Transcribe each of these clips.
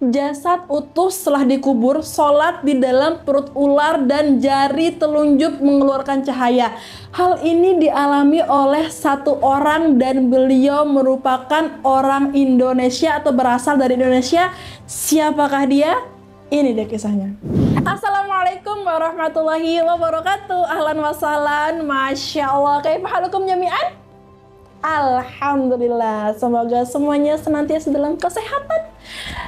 Jasad utuh setelah dikubur, sholat di dalam perut ular dan jari telunjuk mengeluarkan cahaya. Hal ini dialami oleh satu orang dan beliau merupakan orang Indonesia atau berasal dari Indonesia. Siapakah dia? Ini dia kisahnya. Assalamualaikum warahmatullahi wabarakatuh. Ahlan wa sahlan. Masya Allah. Kaifa halukum jami'an? Alhamdulillah, semoga semuanya senantiasa dalam kesehatan,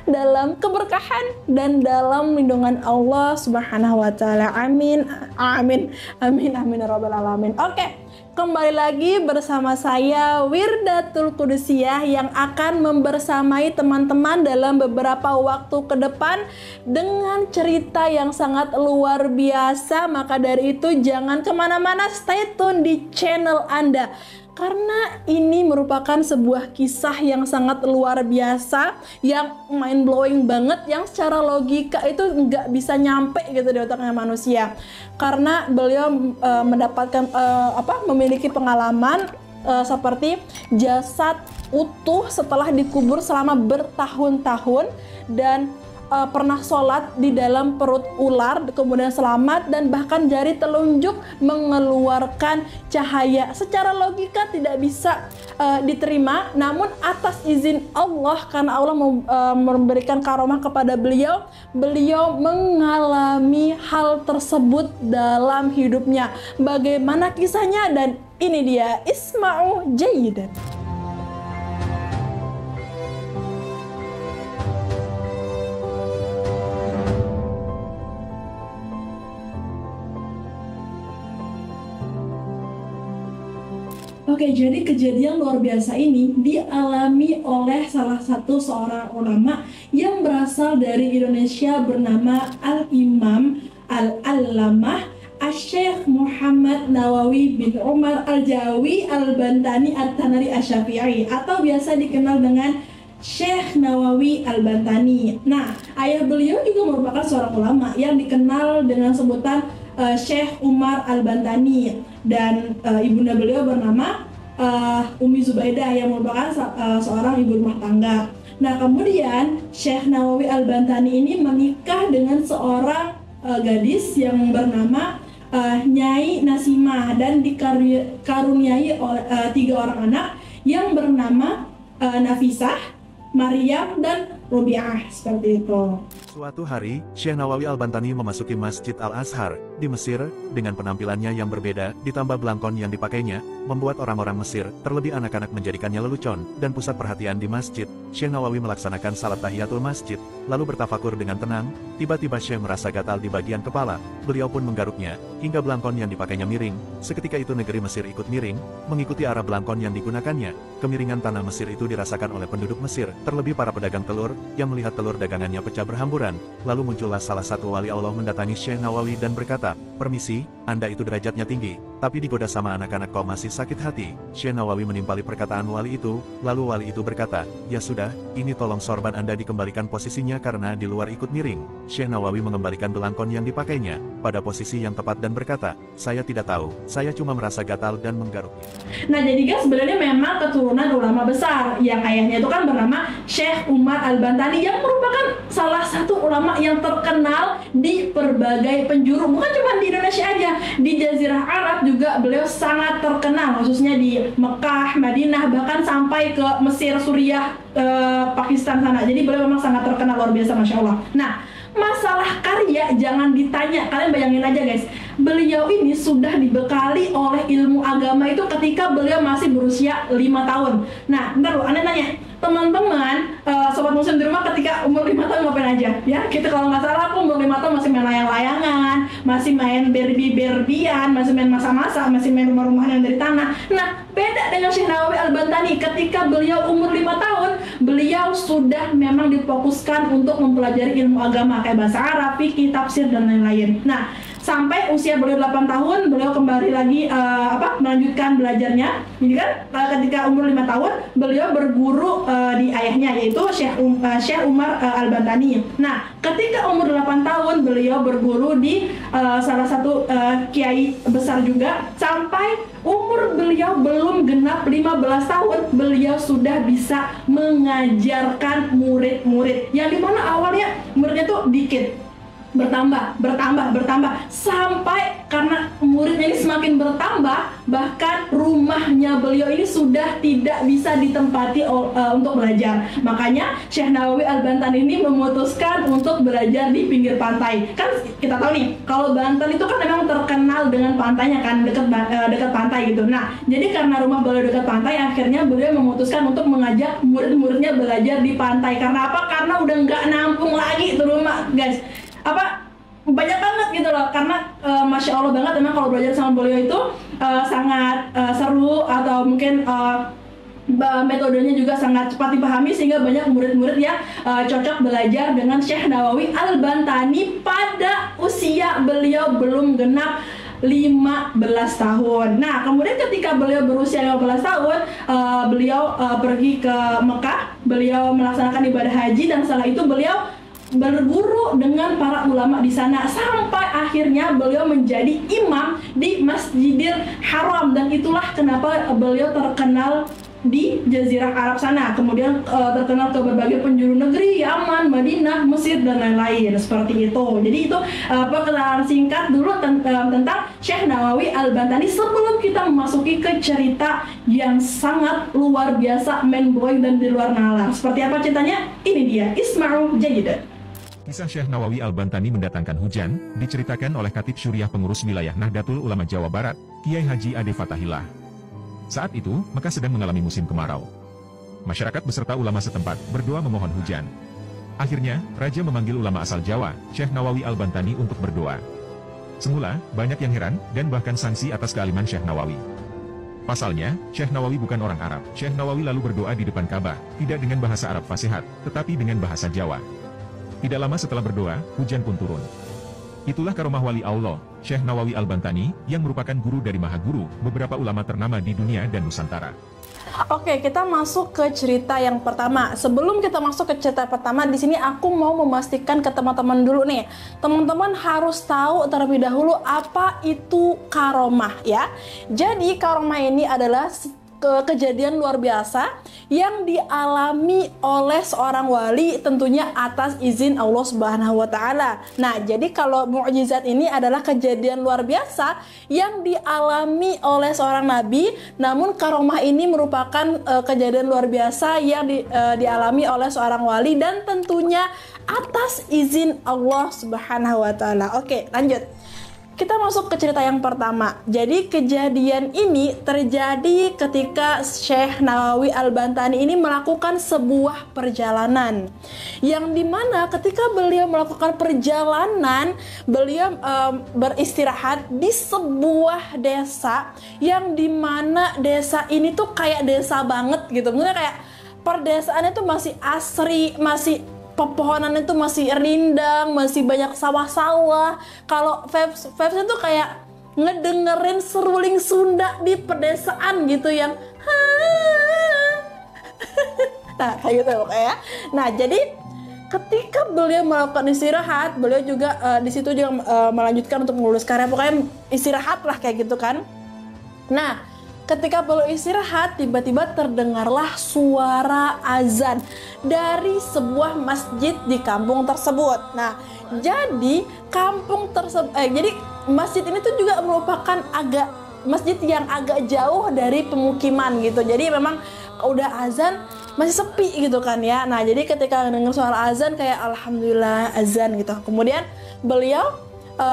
dalam keberkahan, dan dalam lindungan Allah Subhanahu wa Ta'ala. Amin, amin, amin, amin, ya Rabbal Alamin. Oke, kembali lagi bersama saya Wirdatul Qudusiyah yang akan membersamai teman-teman dalam beberapa waktu ke depan dengan cerita yang sangat luar biasa. Maka dari itu jangan kemana-mana, stay tune di channel Anda. Karena ini merupakan sebuah kisah yang sangat luar biasa, yang mind blowing banget, yang secara logika itu nggak bisa nyampe gitu di otaknya manusia. Karena beliau memiliki pengalaman seperti jasad utuh setelah dikubur selama bertahun-tahun dan pernah sholat di dalam perut ular, kemudian selamat, dan bahkan jari telunjuk mengeluarkan cahaya. Secara logika tidak bisa diterima, namun atas izin Allah, karena Allah memberikan karomah kepada beliau, beliau mengalami hal tersebut dalam hidupnya. Bagaimana kisahnya? Dan ini dia, isma'u jayyidan. Oke, jadi kejadian luar biasa ini dialami oleh salah satu seorang ulama yang berasal dari Indonesia bernama Al-Imam Al-Allamah Asy-Syaikh Muhammad Nawawi bin Umar Al-Jawi Al-Bantani At-Tanari Asy-Syafi'i, atau biasa dikenal dengan Syekh Nawawi Al-Bantani. Nah, ayah beliau juga merupakan seorang ulama yang dikenal dengan sebutan Syekh Umar Al-Bantani, dan ibunda beliau bernama Umi Zubaidah yang merupakan seorang ibu rumah tangga. Nah, kemudian Syekh Nawawi Al-Bantani ini menikah dengan seorang gadis yang bernama Nyai Nasimah, dan dikaruniai oleh 3 orang anak yang bernama Nafisah, Maryam, dan Robiah, seperti itu. Suatu hari, Syekh Nawawi Al-Bantani memasuki Masjid Al-Azhar di Mesir dengan penampilannya yang berbeda, ditambah belangkon yang dipakainya, membuat orang-orang Mesir, terlebih anak-anak, menjadikannya lelucon dan pusat perhatian di masjid. Syekh Nawawi melaksanakan salat tahiyatul masjid, lalu bertafakur dengan tenang. Tiba-tiba Syekh merasa gatal di bagian kepala, beliau pun menggaruknya, hingga belangkon yang dipakainya miring. Seketika itu negeri Mesir ikut miring, mengikuti arah belangkon yang digunakannya. Kemiringan tanah Mesir itu dirasakan oleh penduduk Mesir, terlebih para pedagang telur, yang melihat telur dagangannya pecah berhamburan. Lalu muncullah salah satu wali Allah mendatangi Syekh Nawawi dan berkata, "Permisi, Anda itu derajatnya tinggi, tapi digoda sama anak-anak kau masih sakit hati." Syekh Nawawi menimpali perkataan wali itu, lalu wali itu berkata, "Ya sudah, ini tolong sorban Anda dikembalikan posisinya karena di luar ikut miring." Syekh Nawawi mengembalikan belangkon yang dipakainya pada posisi yang tepat dan berkata, "Saya tidak tahu, saya cuma merasa gatal dan menggaruknya." Nah, jadi kan sebenarnya memang keturunan ulama besar yang ayahnya itu kan bernama Syekh Umar Al-Bantani, yang merupakan salah satu ulama yang terkenal di berbagai penjuru, bukan cuma di Indonesia aja, di Jazirah Arab juga beliau sangat terkenal, khususnya di Mekah, Madinah, bahkan sampai ke Mesir, Suriah, Pakistan sana. Jadi beliau memang sangat terkenal, luar biasa, Masya Allah. Nah, masalah karya jangan ditanya, kalian bayangin aja guys, beliau ini sudah dibekali oleh ilmu agama itu ketika beliau masih berusia 5 tahun. Nah, bentar lu, aneh nanya, teman-teman, sobat muslim di rumah ketika umur 5 tahun ngapain aja? Ya, kita kalau nggak salah aku umur 5 tahun masih main layang-layangan, masih main Barbie-Barbian, masih main masa-masa, masih main rumah-rumahan yang dari tanah. Nah, beda dengan Syekh Nawawi Al-Bantani, ketika beliau umur 5 tahun, beliau sudah memang difokuskan untuk mempelajari ilmu agama kayak bahasa Arab, fikih, tafsir, dan lain-lain. Nah, sampai usia beliau 8 tahun beliau kembali lagi melanjutkan belajarnya. Jadi kan ketika umur 5 tahun beliau berguru di ayahnya, yaitu Syekh Umar Al-Bantani. Nah, ketika umur 8 tahun beliau berguru di salah satu kiai besar juga, sampai umur beliau belum genap 15 tahun beliau sudah bisa mengajarkan murid-murid, yang dimana awalnya muridnya tuh dikit, bertambah sampai karena muridnya ini semakin bertambah, bahkan rumahnya beliau ini sudah tidak bisa ditempati untuk belajar. Makanya Syekh Nawawi Al-Bantani ini memutuskan untuk belajar di pinggir pantai. Kan kita tahu nih, kalau Banten itu kan memang terkenal dengan pantainya kan, dekat pantai gitu. Nah, jadi karena rumah beliau dekat pantai, akhirnya beliau memutuskan untuk mengajak murid-muridnya belajar di pantai. Karena apa? Karena udah nggak nampung lagi tuh rumah, guys. Banyak banget gitu loh, karena Masya Allah banget memang kalau belajar sama beliau itu sangat seru, atau mungkin metodenya juga sangat cepat dipahami, sehingga banyak murid-murid yang cocok belajar dengan Syekh Nawawi Al-Bantani pada usia beliau belum genap 15 tahun. Nah, kemudian ketika beliau berusia 15 tahun, beliau pergi ke Mekah, beliau melaksanakan ibadah haji, dan setelah itu beliau berguru dengan para ulama di sana, sampai akhirnya beliau menjadi imam di Masjidil Haram, dan itulah kenapa beliau terkenal di Jazirah Arab sana, kemudian terkenal ke berbagai penjuru negeri, Yaman, Madinah, Mesir, dan lain-lain seperti itu. Jadi itu perkenalan singkat dulu tentang Syekh Nawawi Al-Bantani sebelum kita memasuki ke cerita yang sangat luar biasa, mind-blowing dan di luar nalar. Seperti apa ceritanya? Ini dia, Isma'u Jayidan. Kisah Syekh Nawawi Al-Bantani mendatangkan hujan, diceritakan oleh Khatib Syuriah pengurus wilayah Nahdlatul Ulama Jawa Barat, Kiai Haji Ade Fatahillah. Saat itu, Mekah sedang mengalami musim kemarau. Masyarakat beserta ulama setempat berdoa memohon hujan. Akhirnya, Raja memanggil ulama asal Jawa, Syekh Nawawi Al-Bantani untuk berdoa. Semula, banyak yang heran, dan bahkan sangsi atas kealiman Syekh Nawawi. Pasalnya, Syekh Nawawi bukan orang Arab. Syekh Nawawi lalu berdoa di depan Ka'bah, tidak dengan bahasa Arab fasihat, tetapi dengan bahasa Jawa. Tidak lama setelah berdoa, hujan pun turun. Itulah karomah wali Allah, Syekh Nawawi Al-Bantani, yang merupakan guru dari Maha Guru, beberapa ulama ternama di dunia dan Nusantara. Oke, kita masuk ke cerita yang pertama. Sebelum kita masuk ke cerita pertama, di sini aku mau memastikan ke teman-teman dulu nih. Teman-teman harus tahu terlebih dahulu apa itu karomah ya. Jadi karomah ini adalah kejadian luar biasa yang dialami oleh seorang wali, tentunya atas izin Allah Subhanahu wa taala. Nah, jadi kalau mukjizat ini adalah kejadian luar biasa yang dialami oleh seorang nabi, namun karomah ini merupakan kejadian luar biasa yang dialami oleh seorang wali, dan tentunya atas izin Allah Subhanahu wa taala. Oke, lanjut. Kita masuk ke cerita yang pertama. Jadi kejadian ini terjadi ketika Syekh Nawawi Al-Bantani ini melakukan sebuah perjalanan, yang dimana ketika beliau melakukan perjalanan, beliau beristirahat di sebuah desa, yang dimana desa ini tuh kayak desa banget gitu. Maksudnya kayak perdesaannya tuh masih asri, masih pepohonannya tuh masih rindang, masih banyak sawah-sawah. Kalau vibes-nya tuh kayak ngedengerin seruling Sunda di pedesaan gitu, yang nah kayak gitu ya. Nah, jadi ketika beliau melakukan istirahat, beliau juga di situ juga melanjutkan untuk mengurus karya, pokoknya istirahat lah kayak gitu kan. Nah, ketika beliau istirahat, tiba-tiba terdengarlah suara azan dari sebuah masjid di kampung tersebut. Nah, jadi jadi masjid ini tuh juga merupakan masjid yang agak jauh dari pemukiman gitu. Jadi memang udah azan masih sepi gitu kan ya. Nah, jadi ketika dengar suara azan kayak alhamdulillah azan gitu. Kemudian beliau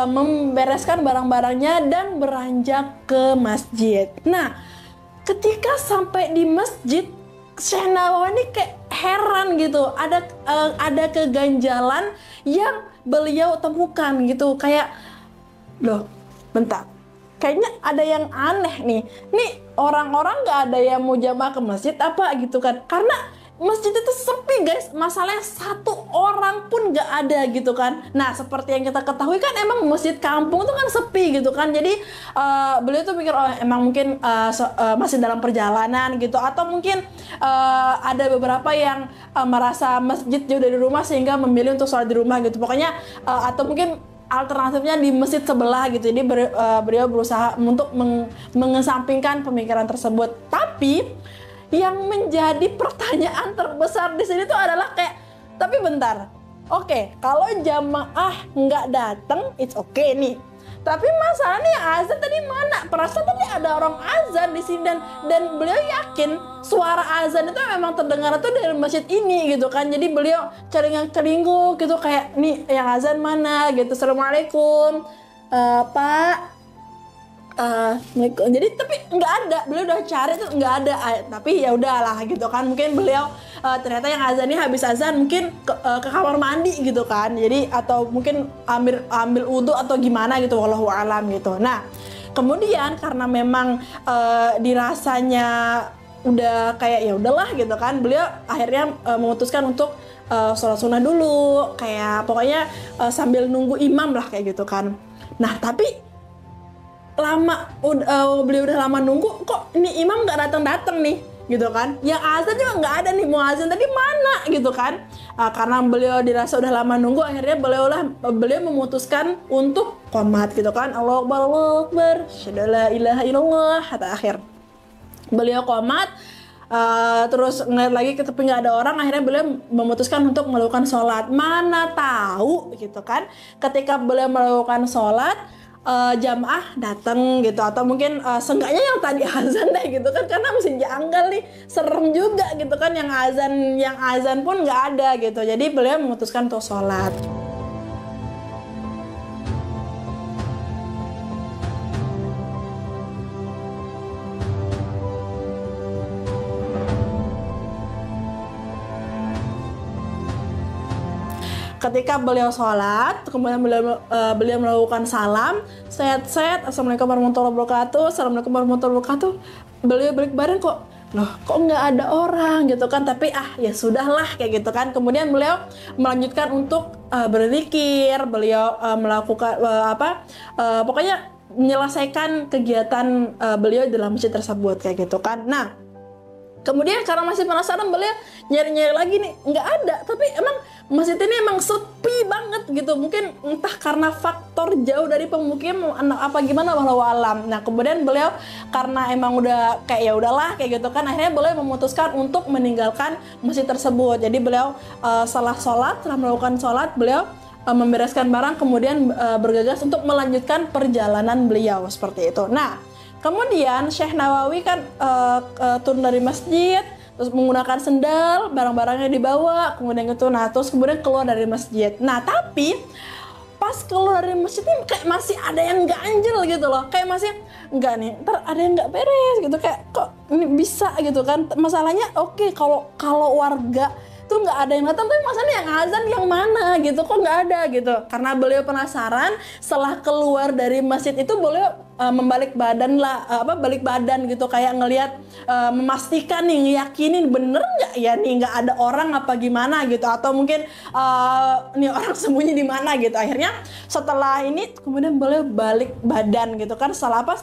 membereskan barang-barangnya dan beranjak ke masjid. Nah, ketika sampai di masjid, Syekh Nawawi ini kayak heran gitu. Ada keganjalan yang beliau temukan gitu. Kayak, loh, bentar. Kayaknya ada yang aneh nih. Nih orang-orang nggak ada yang mau jamaah ke masjid apa gitu kan? Karena masjid itu sepi guys, masalahnya satu orang pun gak ada gitu kan. Nah seperti yang kita ketahui kan emang masjid kampung itu kan sepi gitu kan. Jadi beliau tuh pikir oh emang mungkin masih dalam perjalanan gitu, atau mungkin ada beberapa yang merasa masjid jauh dari rumah sehingga memilih untuk sholat di rumah gitu. Pokoknya atau mungkin alternatifnya di masjid sebelah gitu. Jadi beliau berusaha untuk mengesampingkan pemikiran tersebut. Tapi yang menjadi pertanyaan terbesar di sini tuh adalah kayak, tapi bentar, oke, kalau jamaah nggak datang, it's okay nih. Tapi masalahnya azan tadi mana? Perasaan tadi ada orang azan di sini dan beliau yakin suara azan itu memang terdengar tuh dari masjid ini gitu kan. Jadi beliau celingak-celinguk gitu kayak nih yang azan mana gitu. Assalamualaikum, Pak. Jadi tapi nggak ada, beliau udah cari tuh nggak ada, tapi ya udahlah gitu kan. Mungkin beliau ternyata yang azannya habis azan mungkin ke kamar mandi gitu kan. Jadi atau mungkin ambil wudhu atau gimana gitu, wallahu alam gitu. Nah kemudian karena memang dirasanya udah kayak ya udahlah gitu kan, beliau akhirnya memutuskan untuk sholat sunnah dulu, kayak pokoknya sambil nunggu imam lah kayak gitu kan. Nah tapi beliau udah lama nunggu, kok ini imam nggak datang nih gitu kan. Yang azan juga nggak ada nih, mau azan tadi mana gitu kan. Karena beliau dirasa udah lama nunggu, akhirnya beliau memutuskan untuk qomat gitu kan. Allahu Akbar, Allahu Akbar, asyhadu la ilaha illallah, hatta akhir. Beliau qomat, terus ngeliat lagi tapi nggak ada orang, akhirnya beliau memutuskan untuk melakukan sholat. Mana tahu gitu kan, ketika beliau melakukan sholat, jamaah datang gitu, atau mungkin seenggaknya yang tadi azan deh gitu kan, karena masih janggal nih, serem juga gitu kan, yang azan pun nggak ada gitu. Jadi beliau memutuskan untuk sholat. Ketika beliau sholat, kemudian beliau melakukan salam, set, assalamualaikum warahmatullahi wabarakatuh, assalamualaikum warahmatullahi wabarakatuh. Beliau balik badan kok nggak ada orang gitu kan, tapi ya sudahlah kayak gitu kan. Kemudian beliau melanjutkan untuk berzikir, beliau melakukan pokoknya menyelesaikan kegiatan beliau dalam masjid tersebut kayak gitu kan. Nah kemudian karena masih penasaran, beliau nyari-nyari lagi nih, nggak ada. Tapi emang masjid ini emang sepi banget gitu. Mungkin entah karena faktor jauh dari pemukiman apa gimana, wallahu alam. Nah kemudian beliau karena emang udah kayak ya udahlah kayak gitu kan, akhirnya beliau memutuskan untuk meninggalkan masjid tersebut. Jadi beliau setelah melakukan sholat, beliau membereskan barang, kemudian bergegas untuk melanjutkan perjalanan beliau seperti itu. Nah kemudian Syekh Nawawi kan turun dari masjid, terus menggunakan sendal, barang-barangnya dibawa, kemudian keluar dari masjid. Nah tapi pas keluar dari masjid ini kayak masih ada yang ganjel gitu loh, kayak masih enggak nih, ntar ada yang nggak beres gitu, kayak kok ini bisa gitu kan. Masalahnya oke, kalau warga tuh nggak ada yang datang, tapi masalahnya yang azan yang mana gitu, kok nggak ada gitu. Karena beliau penasaran, setelah keluar dari masjid itu beliau balik badan gitu, kayak ngelihat, memastikan nih, ngeyakinin bener nggak ya nih nggak ada orang apa gimana gitu, atau mungkin nih orang sembunyi di mana gitu. Akhirnya setelah ini kemudian beliau balik badan gitu kan. Setelah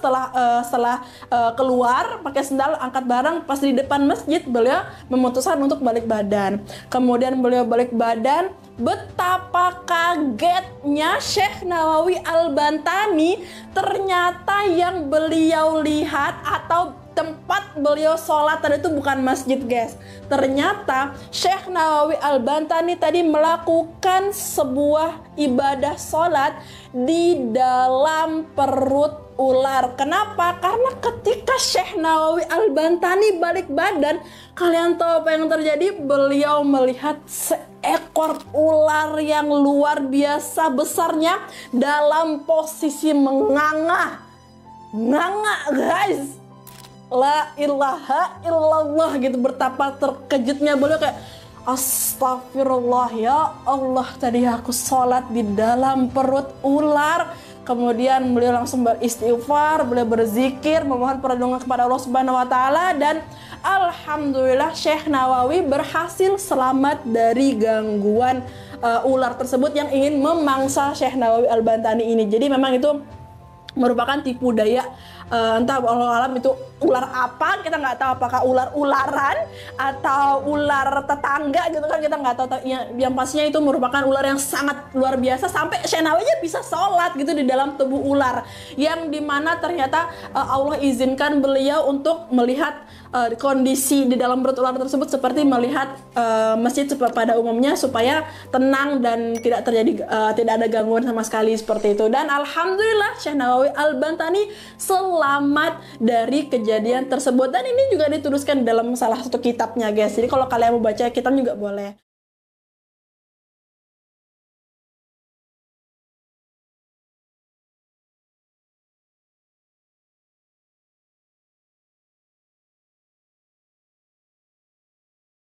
keluar pakai sendal, angkat barang, pas di depan masjid beliau memutuskan untuk balik badan. Kemudian beliau balik badan, betapa kagetnya Syekh Nawawi Al-Bantani, ternyata yang beliau lihat atau tempat beliau sholat tadi itu bukan masjid guys. Ternyata Syekh Nawawi Al-Bantani tadi melakukan sebuah ibadah sholat di dalam perut ular. Kenapa? Karena ketika Syekh Nawawi Al-Bantani balik badan, kalian tahu apa yang terjadi? Beliau melihat seekor ular yang luar biasa besarnya dalam posisi menganga guys. La ilaha illallah gitu. Betapa terkejutnya beliau, kayak astagfirullah, ya Allah, tadi aku sholat di dalam perut ular. kemudian beliau langsung beristighfar, beliau berzikir, memohon perlindungan kepada Allah Subhanahu wa taala, dan alhamdulillah Syekh Nawawi berhasil selamat dari gangguan ular tersebut yang ingin memangsa Syekh Nawawi Al-Bantani ini. Jadi memang itu merupakan tipu daya, entah Allah alam itu ular apa, kita nggak tahu apakah ular-ularan atau ular tetangga gitu kan, kita nggak tahu. Yang pastinya itu merupakan ular yang sangat luar biasa, sampai Syekh Nawawi bisa sholat gitu di dalam tubuh ular, yang dimana ternyata Allah izinkan beliau untuk melihat kondisi di dalam perut ular tersebut seperti melihat masjid pada umumnya, supaya tenang dan tidak terjadi tidak ada gangguan sama sekali seperti itu. Dan alhamdulillah Syekh Nawawi Al-Bantani selamat dari kejadian tersebut, dan ini juga dituliskan dalam salah satu kitabnya guys. Jadi kalau kalian mau baca kitab juga boleh.